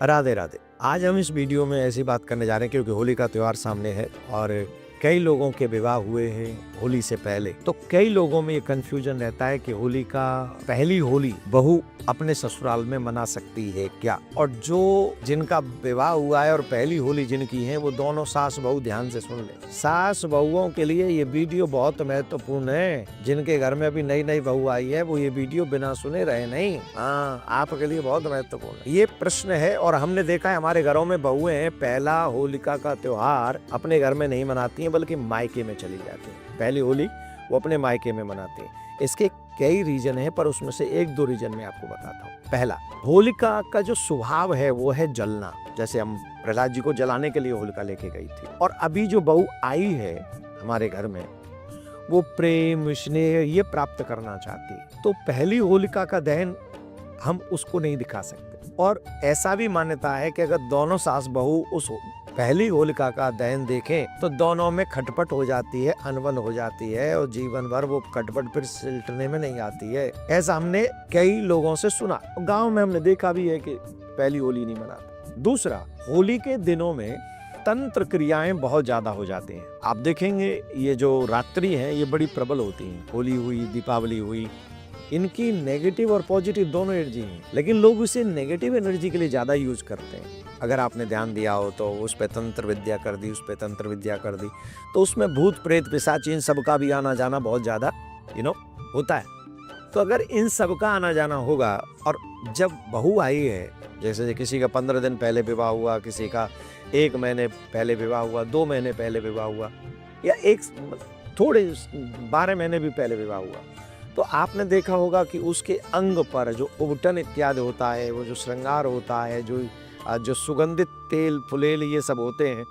राधे राधे। आज हम इस वीडियो में ऐसी बात करने जा रहे हैं क्योंकि होली का त्योहार सामने है और कई लोगों के विवाह हुए हैं होली से पहले। तो कई लोगों में ये कंफ्यूजन रहता है कि होली का पहली होली बहू अपने ससुराल में मना सकती है क्या, और जो जिनका विवाह हुआ है और पहली होली जिनकी है वो दोनों सास बहू ध्यान से सुन ले। सास बहुओं के लिए ये वीडियो बहुत महत्वपूर्ण है। जिनके घर में अभी नई नई बहू आई है वो ये वीडियो बिना सुने रहे नहीं। हाँ, आपके लिए बहुत महत्वपूर्ण है। ये प्रश्न है और हमने देखा है हमारे घरों में बहुएं पहला होलिका का त्योहार अपने घर में नहीं मनाती हैं बल्कि मायके में चली जाती हैं। पहली होली वो अपने मायके में मनाती हैं। इसके कई रीजन है पर उसमें से एक दो रीजन मैं आपको बताता हूँ। पहला, होलिका का जो स्वभाव है वो है जलना। जैसे हम प्रहलाद जी को जलाने के लिए होलिका लेके गई थी, और अभी जो बहू आई है हमारे घर में वो प्रेम स्नेह ये प्राप्त करना चाहती है। तो पहली होलिका का दहन हम उसको नहीं दिखा सकते। और ऐसा भी मान्यता है कि अगर दोनों सास बहू उस पहली होलिका का दहन देखें तो दोनों में खटपट हो जाती है, अनबन हो जाती है और जीवन भर वो खटपट फिर सिलटने में नहीं आती है। ऐसा हमने कई लोगों से सुना, गांव में हमने देखा भी है कि पहली होली नहीं मनाते। दूसरा, होली के दिनों में तंत्र क्रियाएं बहुत ज्यादा हो जाती हैं। आप देखेंगे ये जो रात्रि है ये बड़ी प्रबल होती हैं। होली हुई, दीपावली हुई, इनकी नेगेटिव और पॉजिटिव दोनों एनर्जी हैं, लेकिन लोग उसे नेगेटिव एनर्जी के लिए ज्यादा यूज करते हैं। अगर आपने ध्यान दिया हो तो उस पे तंत्र विद्या कर दी, उस पे तंत्र विद्या कर दी, तो उसमें भूत प्रेत पिशाच इन सबका भी आना जाना बहुत ज्यादा होता है। तो अगर इन सबका आना जाना होगा और जब बहू आई है, जैसे किसी का 15 दिन पहले विवाह हुआ, किसी का 1 महीने पहले विवाह हुआ, 2 महीने पहले विवाह हुआ, या थोड़े 12 महीने भी पहले विवाह हुआ, तो आपने देखा होगा कि उसके अंग पर जो उबटन इत्यादि होता है, वो जो श्रृंगार होता है, जो सुगंधित तेल फुलेल ये सब होते हैं,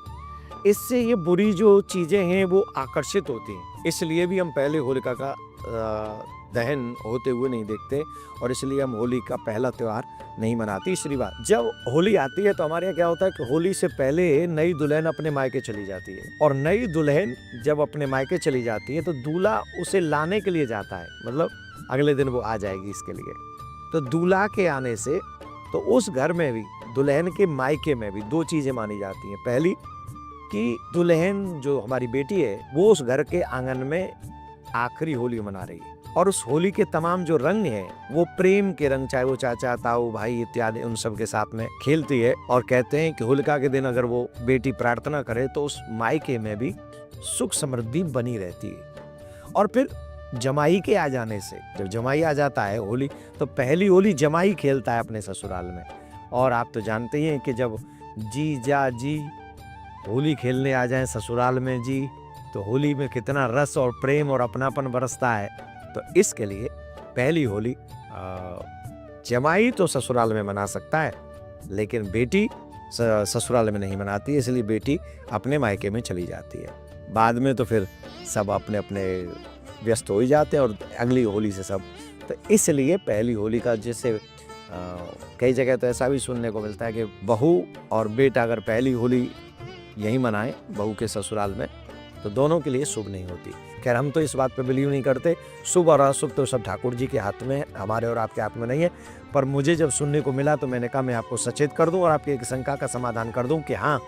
इससे ये बुरी जो चीजें हैं वो आकर्षित होती हैं। इसलिए भी हम पहले होलिका का दहन होते हुए नहीं देखते और इसलिए हम होली का पहला त्योहार नहीं मनाते। तीसरी बात, जब होली आती है तो हमारे यहाँ क्या होता है कि होली से पहले नई दुल्हन अपने मायके चली जाती है, और नई दुल्हन जब अपने मायके चली जाती है तो दूल्हा उसे लाने के लिए जाता है, मतलब अगले दिन वो आ जाएगी इसके लिए। तो दूल्हा के आने से तो उस घर में भी, दुल्हन के मायके में भी 2 चीजें मानी जाती हैं। पहली कि दुल्हन जो हमारी बेटी है वो उस घर के आंगन में आखिरी होली मना रही है, और उस होली के तमाम जो रंग हैं वो प्रेम के रंग, चाहे वो चाचा ताऊ भाई इत्यादि उन सब के साथ में खेलती है। और कहते हैं कि होलिका के दिन अगर वो बेटी प्रार्थना करे तो उस मायके में भी सुख समृद्धि बनी रहती है। और फिर जमाई के आ जाने से, जब जमाई आ जाता है होली, तो पहली होली जमाई खेलता है अपने ससुराल में। और आप तो जानते ही हैं कि जब जी होली खेलने आ जाएं ससुराल में जी, तो होली में कितना रस और प्रेम और अपनापन बरसता है। तो इसके लिए पहली होली जमाई तो ससुराल में मना सकता है, लेकिन बेटी ससुराल में नहीं मनाती, इसलिए बेटी अपने मायके में चली जाती है। बाद में तो फिर सब अपने अपने व्यस्त हो ही जाते हैं और अगली होली से सब। तो इसलिए पहली होली का, जैसे कई जगह तो ऐसा भी सुनने को मिलता है कि बहू और बेटा अगर पहली होली यहीं मनाएं बहू के ससुराल में तो दोनों के लिए शुभ नहीं होती। खैर, हम तो इस बात पे बिलीव नहीं करते। शुभ और अशुभ तो सब ठाकुर जी के हाथ में है, हमारे और आपके हाथ में नहीं है। पर मुझे जब सुनने को मिला तो मैंने कहा मैं आपको सचेत कर दूं और आपकी एक शंका का समाधान कर दूं कि हाँ,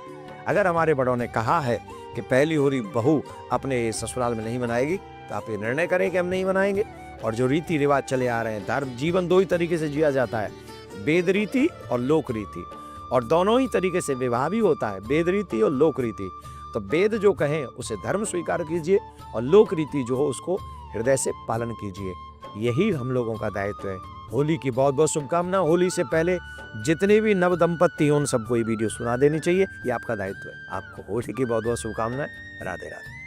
अगर हमारे बड़ों ने कहा है कि पहली होली बहू अपने ससुराल में नहीं मनाएगी तो आप ये निर्णय करें कि हम नहीं मनाएंगे। और जो रीति रिवाज चले आ रहे हैं, धर्म जीवन 2 ही तरीके से जिया जाता है, वेद रीति और लोक रीति, और दोनों ही तरीके से विवाह भी होता है, वेद रीति और लोक रीति। तो वेद जो कहें उसे धर्म स्वीकार कीजिए और लोक रीति जो हो उसको हृदय से पालन कीजिए। यही हम लोगों का दायित्व है। होली की बहुत बहुत शुभकामना। होली से पहले जितने भी नव दंपत्ति हैं उन सबको ये वीडियो सुना देनी चाहिए, ये आपका दायित्व है। आपको होली की बहुत बहुत शुभकामनाएं। राधे राधे।